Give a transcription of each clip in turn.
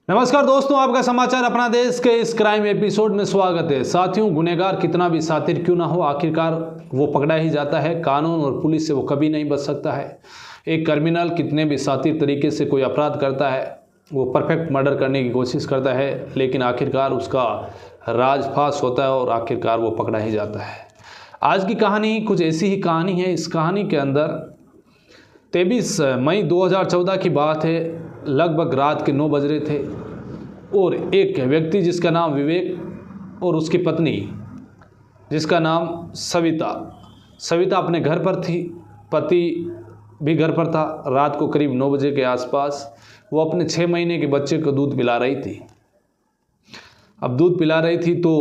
नमस्कार दोस्तों, आपका समाचार अपना देश के इस क्राइम एपिसोड में स्वागत है। साथियों, गुनहगार कितना भी शातिर क्यों ना हो, आखिरकार वो पकड़ा ही जाता है। कानून और पुलिस से वो कभी नहीं बच सकता है। एक क्रिमिनल कितने भी शातिर तरीके से कोई अपराध करता है, वो परफेक्ट मर्डर करने की कोशिश करता है, लेकिन आखिरकार उसका राजफाश होता है और आखिरकार वो पकड़ा ही जाता है। आज की कहानी कुछ ऐसी ही कहानी है। इस कहानी के अंदर 23 मई 2014 की बात है। लगभग रात के 9 बज रहे थे और एक व्यक्ति जिसका नाम विवेक और उसकी पत्नी जिसका नाम सविता अपने घर पर थी। पति भी घर पर था। रात को करीब 9 बजे के आसपास वो अपने 6 महीने के बच्चे को दूध पिला रही थी। अब दूध पिला रही थी तो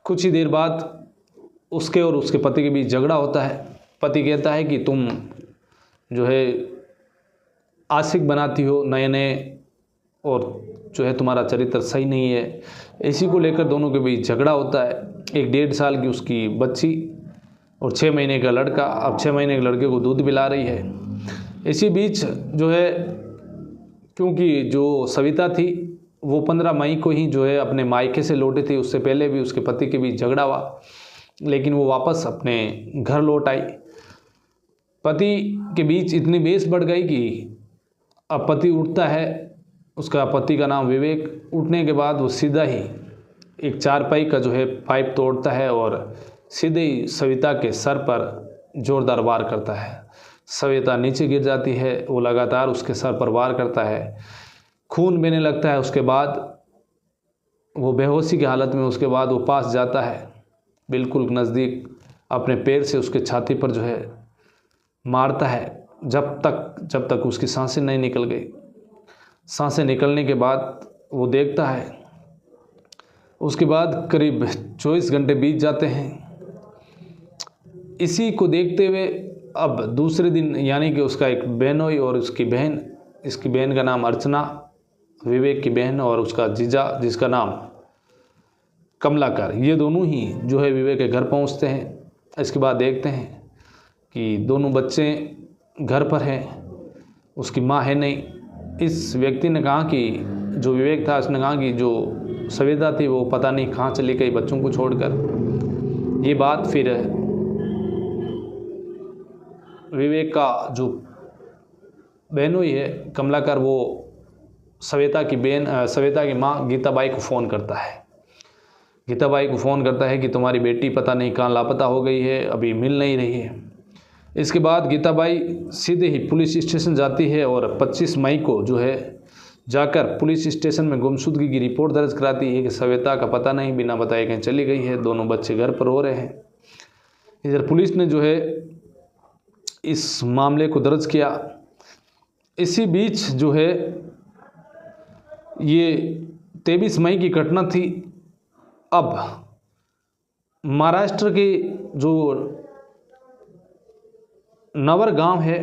कुछ ही देर बाद उसके और उसके पति के बीच झगड़ा होता है। पति कहता है कि तुम जो है आशिक बनाती हो नए नए, और जो है तुम्हारा चरित्र सही नहीं है। इसी को लेकर दोनों के बीच झगड़ा होता है। एक 1.5 साल की उसकी बच्ची और 6 महीने का लड़का अब 6 महीने के लड़के को दूध पिला रही है। इसी बीच जो है, क्योंकि जो सविता थी वो 15 मई को ही जो है अपने मायके से लौटी थी। उससे पहले भी उसके पति के बीच झगड़ा हुआ, लेकिन वो वापस अपने घर लौट आई। पति के बीच इतनी बहस बढ़ गई कि अब पति उठता है। उसका पति का नाम विवेक। उठने के बाद वो सीधा ही एक चारपाई का जो है पाइप तोड़ता है और सीधे ही सविता के सर पर जोरदार वार करता है। सविता नीचे गिर जाती है। वो लगातार उसके सर पर वार करता है। खून बहने लगता है। उसके बाद वो बेहोशी की हालत में उसके बाद वो पास जाता है, बिल्कुल नज़दीक, अपने पैर से उसके छाती पर जो है मारता है जब तक उसकी सांसें नहीं निकल गई। सांसें निकलने के बाद वो देखता है। उसके बाद करीब 24 घंटे बीत जाते हैं। इसी को देखते हुए अब दूसरे दिन, यानी कि उसका एक बहनोई और उसकी बहन, इसकी बहन का नाम अर्चना, विवेक की बहन, और उसका जीजा जिसका नाम कमलाकर, ये दोनों ही जो है विवेक के घर पहुंचते हैं। इसके बाद देखते हैं कि दोनों बच्चे घर पर हैं, उसकी माँ है नहीं। इस व्यक्ति ने कहा कि जो विवेक था, उसने कहा कि जो सविता थी वो पता नहीं कहाँ चली गई बच्चों को छोड़कर। ये बात फिर विवेक का जो बहनोई है कमलाकर, वो सविता की माँ गीताबाई को फ़ोन करता है। गीताबाई को फ़ोन करता है कि तुम्हारी बेटी पता नहीं कहाँ लापता हो गई है, अभी मिल नहीं रही है। इसके बाद गीताबाई सीधे ही पुलिस स्टेशन जाती है और 25 मई को जो है जाकर पुलिस स्टेशन में गुमशुदगी की रिपोर्ट दर्ज कराती है कि सविता का पता नहीं, बिना बताए कहीं चली गई है। दोनों बच्चे घर पर रो रहे हैं। इधर पुलिस ने जो है इस मामले को दर्ज किया। इसी बीच जो है ये 23 मई की घटना थी। अब महाराष्ट्र के जो नवर गांव है,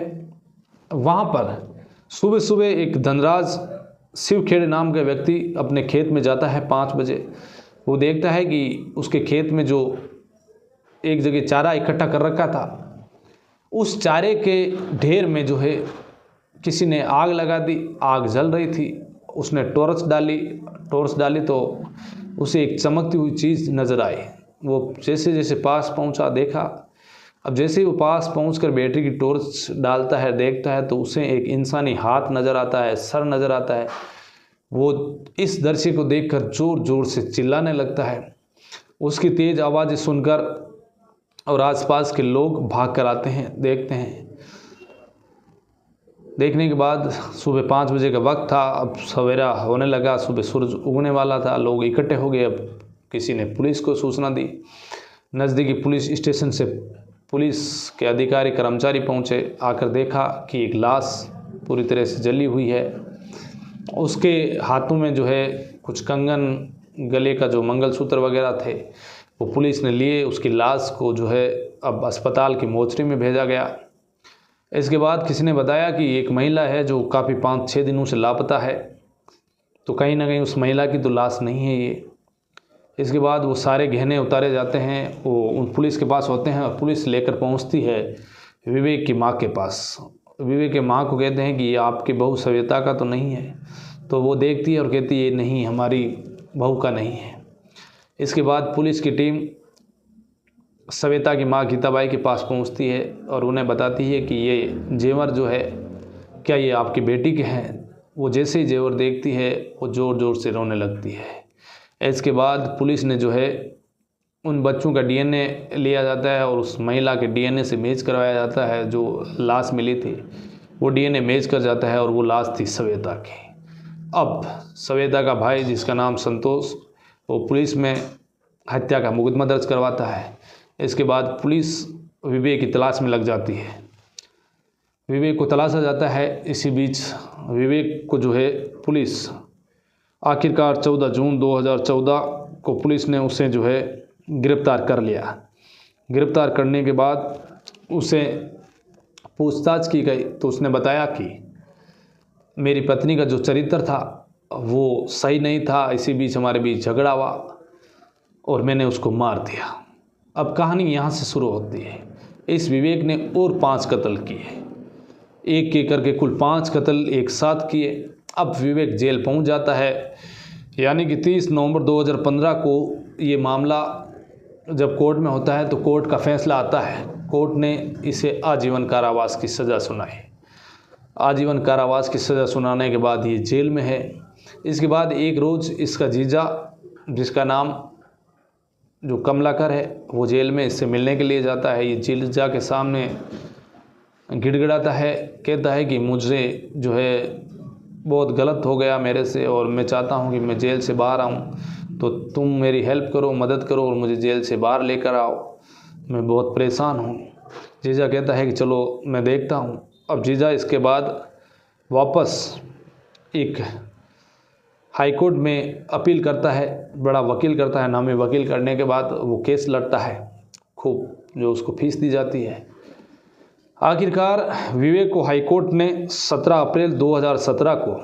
वहाँ पर सुबह सुबह एक धनराज शिवखेड़े नाम का व्यक्ति अपने खेत में जाता है 5 बजे। वो देखता है कि उसके खेत में जो एक जगह चारा इकट्ठा कर रखा था, उस चारे के ढेर में जो है किसी ने आग लगा दी। आग जल रही थी। उसने टॉर्च डाली तो उसे एक चमकती हुई चीज़ नज़र आई। वो जैसे जैसे पास पहुंचा, देखा। अब जैसे ही वो पास पहुंचकर बैटरी की टॉर्च डालता है, देखता है, तो उसे एक इंसानी हाथ नज़र आता है, सर नज़र आता है। वो इस दृश्य को देखकर ज़ोर ज़ोर से चिल्लाने लगता है। उसकी तेज़ आवाज़ें सुनकर और आसपास के लोग भाग कर आते हैं, देखते हैं। देखने के बाद सुबह 5 बजे का वक्त था। अब सवेरा होने लगा, सुबह सूरज उगने वाला था। लोग इकट्ठे हो गए। अब किसी ने पुलिस को सूचना दी। नज़दीकी पुलिस स्टेशन से पुलिस के अधिकारी कर्मचारी पहुंचे। आकर देखा कि एक लाश पूरी तरह से जली हुई है। उसके हाथों में जो है कुछ कंगन, गले का जो मंगलसूत्र वगैरह थे, वो पुलिस ने लिए। उसकी लाश को जो है अब अस्पताल की मोर्चरी में भेजा गया। इसके बाद किसी ने बताया कि एक महिला है जो काफ़ी 5-6 दिनों से लापता है, तो कहीं ना कहीं उस महिला की तो लाश नहीं है ये। इसके बाद वो सारे गहने उतारे जाते हैं, वो उन पुलिस के पास होते हैं और पुलिस लेकर पहुंचती है विवेक की माँ के पास। विवेक के माँ को कहते हैं कि ये आपकी बहू सविता का तो नहीं है। तो वो देखती है और कहती है नहीं, हमारी बहू का नहीं है। इसके बाद पुलिस की टीम सविता की माँ गीताबाई के पास पहुंचती है और उन्हें बताती है कि ये जेवर जो है, क्या ये आपकी बेटी के हैं। वो जैसे ही जेवर देखती है वो ज़ोर ज़ोर से रोने लगती है। इसके बाद पुलिस ने जो है उन बच्चों का डीएनए लिया जाता है और उस महिला के डीएनए से मैच करवाया जाता है। जो लाश मिली थी वो डीएनए मैच कर जाता है और वो लाश थी सविता की। अब सविता का भाई जिसका नाम संतोष, वो पुलिस में हत्या का मुकदमा दर्ज करवाता है। इसके बाद पुलिस विवेक की तलाश में लग जाती है। विवेक को तलाशा जाता है। इसी बीच विवेक को जो है पुलिस आखिरकार 14 जून 2014 को पुलिस ने उसे जो है गिरफ्तार कर लिया। गिरफ्तार करने के बाद उसे पूछताछ की गई तो उसने बताया कि मेरी पत्नी का जो चरित्र था वो सही नहीं था, इसी बीच हमारे बीच झगड़ा हुआ और मैंने उसको मार दिया। अब कहानी यहाँ से शुरू होती है। इस विवेक ने और 5 कत्ल किए, एक करके कुल 5 कत्ल एक साथ किए। अब विवेक जेल पहुँच जाता है, यानी कि 30 नवंबर 2015 को ये मामला जब कोर्ट में होता है तो कोर्ट का फैसला आता है। कोर्ट ने इसे आजीवन कारावास की सज़ा सुनाई। आजीवन कारावास की सज़ा सुनाने के बाद ये जेल में है। इसके बाद एक रोज़ इसका जीजा, जिसका नाम जो कमलाकर है, वो जेल में इससे मिलने के लिए जाता है। ये जीजा के सामने गिड़गिड़ाता है, कहता है कि मुझे जो है बहुत गलत हो गया मेरे से और मैं चाहता हूँ कि मैं जेल से बाहर आऊँ, तो तुम मेरी हेल्प करो, मदद करो और मुझे जेल से बाहर लेकर आओ, मैं बहुत परेशान हूँ। जीजा कहता है कि चलो मैं देखता हूँ। अब जीजा इसके बाद वापस एक हाई कोर्ट में अपील करता है, बड़ा वकील करता है। नामी वकील करने के बाद वो केस लड़ता है, खूब जो उसको फीस दी जाती है। आखिरकार विवेक को हाई कोर्ट ने 17 अप्रैल 2017 को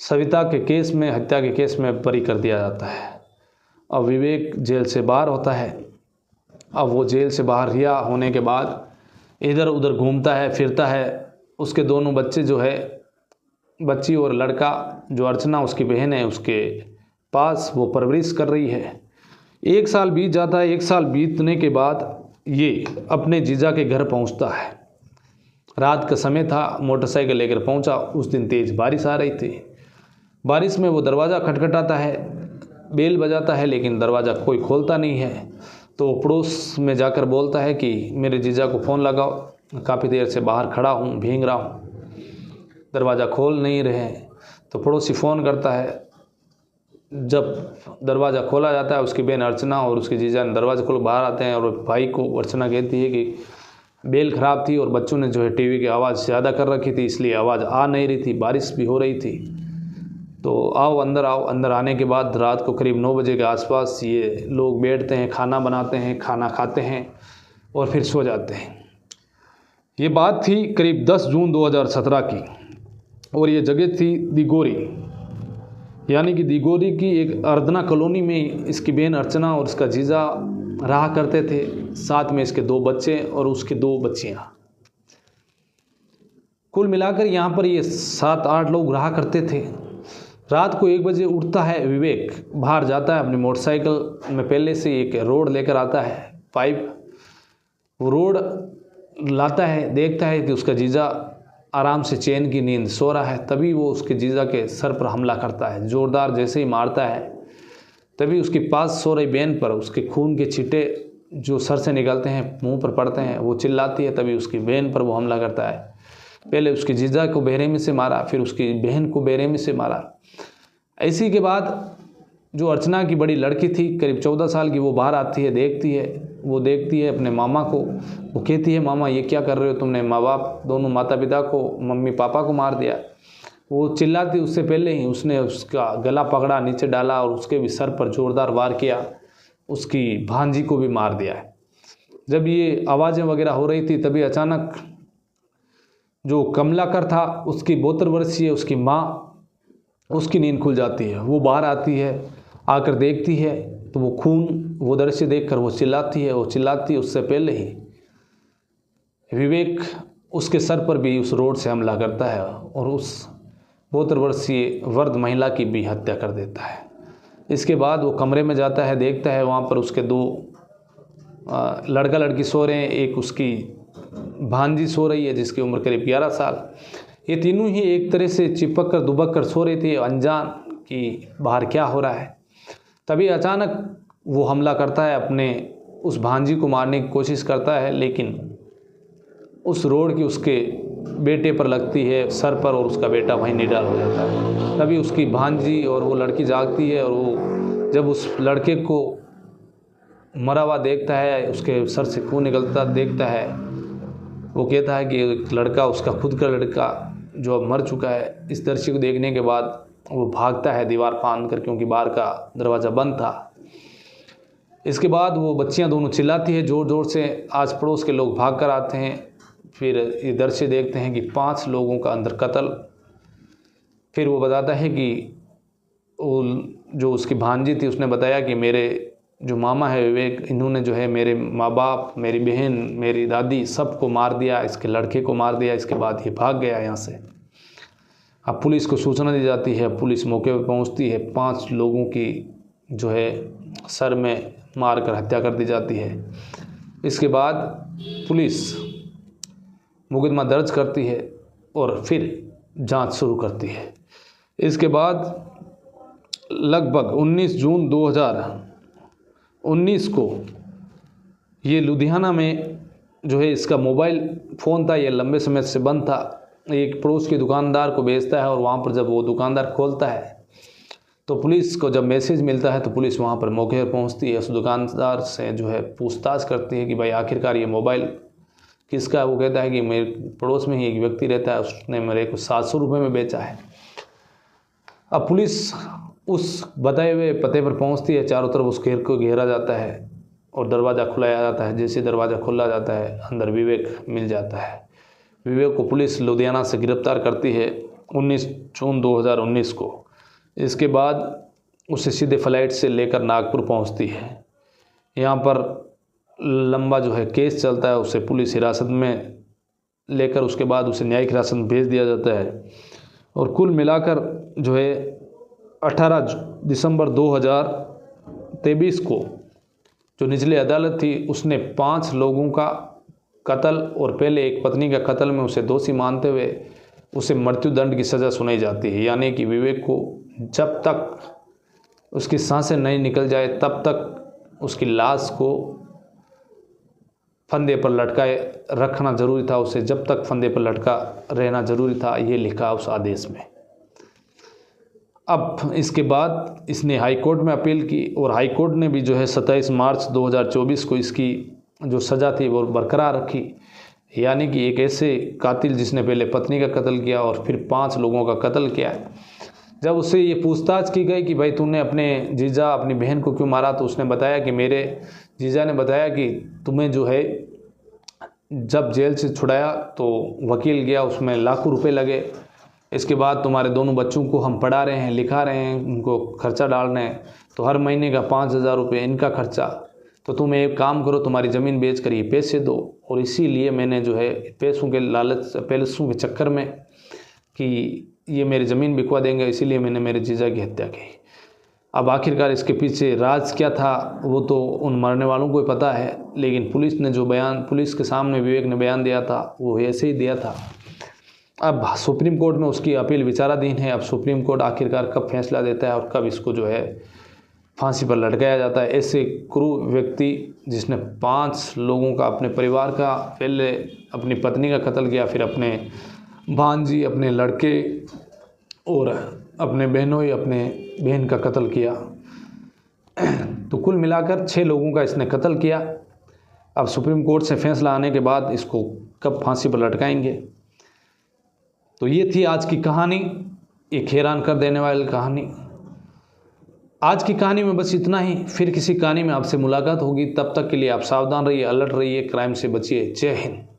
सविता के केस में, हत्या के केस में बरी कर दिया जाता है। अब विवेक जेल से बाहर होता है। अब वो जेल से बाहर रिहा होने के बाद इधर उधर घूमता है, फिरता है। उसके दोनों बच्चे जो है, बच्ची और लड़का जो अर्चना उसकी बहन है, उसके पास वो परवरिश कर रही है। 1 साल बीत जाता है। 1 साल बीतने के बाद ये अपने जीजा के घर पहुंचता है। रात का समय था, मोटरसाइकिल लेकर पहुंचा। उस दिन तेज़ बारिश आ रही थी। बारिश में वो दरवाज़ा खटखटाता है, बेल बजाता है, लेकिन दरवाज़ा कोई खोलता नहीं है। तो पड़ोस में जाकर बोलता है कि मेरे जीजा को फ़ोन लगाओ, काफ़ी देर से बाहर खड़ा हूँ, भीग रहा हूँ, दरवाज़ा खोल नहीं रहे। तो पड़ोसी फ़ोन करता है। जब दरवाज़ा खोला जाता है, उसकी बहन अर्चना और उसके जीजा ने दरवाज़ा खोल बाहर आते हैं और भाई को अर्चना कहती है कि बेल ख़राब थी और बच्चों ने जो है टीवी की आवाज़ ज़्यादा कर रखी थी, इसलिए आवाज़ आ नहीं रही थी, बारिश भी हो रही थी, तो आओ अंदर आओ। अंदर आने के बाद रात को करीब 9 बजे के आसपास ये लोग बैठते हैं, खाना बनाते हैं, खाना खाते हैं और फिर सो जाते हैं। ये बात थी करीब 10 जून 2017 की और ये जगह थी दिगोरी, यानी कि दिगोरी की एक अर्दना कॉलोनी में इसकी बहन अर्चना और इसका जीजा रहा करते थे। साथ में इसके 2 बच्चे और उसकी 2 बच्चियाँ। कुल मिलाकर यहाँ पर ये 7-8 लोग रहा करते थे। रात को 1 बजे उठता है विवेक, बाहर जाता है अपनी मोटरसाइकिल में, पहले से एक रोड लेकर आता है, पाइप। वो रोड लाता है, देखता है कि उसका जीजा आराम से चैन की नींद सो रहा है। तभी वो उसके जीजा के सर पर हमला करता है, ज़ोरदार। जैसे ही मारता है तभी उसके पास सो रही बहन पर उसके खून के छींटे जो सर से निकलते हैं, मुंह पर पड़ते हैं। वो चिल्लाती है, तभी उसकी बहन पर वो हमला करता है। पहले उसके जीजा को बेरहमी से मारा, फिर उसकी बहन को बेरहमी से मारा। इसी के बाद जो अर्चना की बड़ी लड़की थी, करीब 14 साल की, वो बाहर आती है, देखती है अपने मामा को। वो कहती है, मामा ये क्या कर रहे हो, तुमने माँ बाप दोनों माता पिता को, मम्मी पापा को मार दिया। वो चिल्लाती, उससे पहले ही उसने उसका गला पकड़ा, नीचे डाला और उसके भी सर पर जोरदार वार किया। उसकी भांजी को भी मार दिया है। जब ये आवाज़ें वगैरह हो रही थी तभी अचानक जो कमलाकर था, उसकी 72 वर्षीय उसकी माँ, उसकी नींद खुल जाती है। वो बाहर आती है, आकर देखती है तो वो खून, वो दृश्य देखकर वो चिल्लाती है। उससे पहले ही विवेक उसके सर पर भी उस रोड से हमला करता है और उस 72 वर्षीय वृद्ध महिला की भी हत्या कर देता है। इसके बाद वो कमरे में जाता है, देखता है वहाँ पर उसके 2 लड़का लड़की सो रहे हैं, एक उसकी भांजी सो रही है जिसकी उम्र करीब 11 साल। ये तीनों ही एक तरह से चिपक कर दुबक कर सो रही थी, अनजान कि बाहर क्या हो रहा है। तभी अचानक वो हमला करता है, अपने उस भांजी को मारने की कोशिश करता है, लेकिन उस रोड की उसके बेटे पर लगती है, सर पर, और उसका बेटा वहीं निडाल हो जाता है। तभी उसकी भांजी और वो लड़की जागती है, और वो जब उस लड़के को मरा हुआ देखता है, उसके सर से खून निकलता देखता है, वो कहता है कि एक लड़का, उसका खुद का लड़का जो अब मर चुका है। इस दृश्य को देखने के बाद वो भागता है दीवार फांद कर, क्योंकि बाहर का दरवाज़ा बंद था। इसके बाद वो बच्चियां दोनों चिल्लाती है ज़ोर ज़ोर से, आस पड़ोस के लोग भाग कर आते हैं। फिर ये दृश्य देखते हैं कि 5 लोगों का अंदर कत्ल। फिर वो बताता है कि वो जो उसकी भांजी थी उसने बताया कि मेरे जो मामा है विवेक, इन्होंने जो है मेरे माँ बाप, मेरी बहन, मेरी दादी, सबको मार दिया, इसके लड़के को मार दिया। इसके बाद ये भाग गया यहाँ से। अब पुलिस को सूचना दी जाती है, पुलिस मौके पर पहुँचती है। 5 लोगों की जो है सर में मार कर हत्या कर दी जाती है। इसके बाद पुलिस मुकदमा दर्ज करती है और फिर जांच शुरू करती है। इसके बाद लगभग 19 जून 2019 को ये लुधियाना में जो है इसका मोबाइल फ़ोन था, ये लंबे समय से बंद था, एक पड़ोस के दुकानदार को बेचता है। और वहाँ पर जब वो दुकानदार खोलता है तो पुलिस को जब मैसेज मिलता है तो पुलिस वहाँ पर मौके पर पहुँचती है, उस दुकानदार से जो है पूछताछ करती है कि भाई आखिरकार ये मोबाइल किसका है। वो कहता है कि मेरे पड़ोस में ही एक व्यक्ति रहता है, उसने मेरे को 700 रुपये में बेचा है। अब पुलिस उस बताए हुए पते पर पहुंचती है, चारों तरफ उस घेर को घेरा जाता है और दरवाज़ा खुलाया जाता है। जैसे दरवाज़ा खोला जाता है, अंदर विवेक मिल जाता है। विवेक को पुलिस लुधियाना से गिरफ्तार करती है 19 जून 2019 को। इसके बाद उसे सीधे फ्लाइट से लेकर नागपुर पहुंचती है। यहाँ पर लंबा जो है केस चलता है, उसे पुलिस हिरासत में लेकर उसके बाद उसे न्यायिक हिरासत में भेज दिया जाता है। और कुल मिलाकर जो है 18 दिसंबर 2023 को जो निचली अदालत थी उसने 5 लोगों का कत्ल और पहले एक पत्नी का कत्ल में उसे दोषी मानते हुए उसे मृत्युदंड की सज़ा सुनाई जाती है। यानी कि विवेक को जब तक उसकी सांसें नहीं निकल जाए तब तक उसकी लाश को फंदे पर लटकाए रखना जरूरी था, उसे जब तक फंदे पर लटका रहना जरूरी था, ये लिखा उस आदेश में। अब इसके बाद इसने हाई कोर्ट में अपील की और हाई कोर्ट ने भी जो है 27 मार्च 2024 को इसकी जो सज़ा थी वो बरकरार रखी। यानी कि एक ऐसे कातिल जिसने पहले पत्नी का कत्ल किया और फिर 5 लोगों का कत्ल किया, जब उससे ये पूछताछ की गई कि भाई तूने अपने जीजा अपनी बहन को क्यों मारा, तो उसने बताया कि मेरे जीजा ने बताया कि तुम्हें जो है जब जेल से छुड़ाया तो वकील गया, उसमें लाखों रुपए लगे। इसके बाद तुम्हारे दोनों बच्चों को हम पढ़ा रहे हैं, लिखा रहे हैं, उनको खर्चा डाल रहे हैं, तो हर महीने का 5,000 रुपये इनका खर्चा, तो तुम एक काम करो, तुम्हारी ज़मीन बेच कर ये पैसे दो। और इसीलिए मैंने जो है पैसों के लालच, पैसों के चक्कर में कि ये मेरी ज़मीन बिकवा देंगे, इसीलिए मैंने मेरे जीजा की हत्या की। अब आखिरकार इसके पीछे राज क्या था वो तो उन मरने वालों को ही पता है, लेकिन पुलिस ने जो बयान, पुलिस के सामने विवेक ने बयान दिया था वो ऐसे ही दिया था। अब सुप्रीम कोर्ट में उसकी अपील विचाराधीन है। अब सुप्रीम कोर्ट आखिरकार कब फैसला देता है और कब इसको जो है फांसी पर लटकाया जाता है। ऐसे क्रूर व्यक्ति जिसने 5 लोगों का, अपने परिवार का, पहले अपनी पत्नी का कत्ल किया, फिर अपने भांजी, अपने लड़के और अपने बहनों ही अपने बहन का कत्ल किया, तो कुल मिलाकर 6 लोगों का इसने कत्ल किया। अब सुप्रीम कोर्ट से फैसला आने के बाद इसको कब फांसी पर लटकाएंगे। तो ये थी आज की कहानी, एक हैरान कर देने वाली कहानी। आज की कहानी में बस इतना ही, फिर किसी कहानी में आपसे मुलाकात होगी। तब तक के लिए आप सावधान रहिए, अलर्ट रहिए, क्राइम से बचिए। जय हिंद।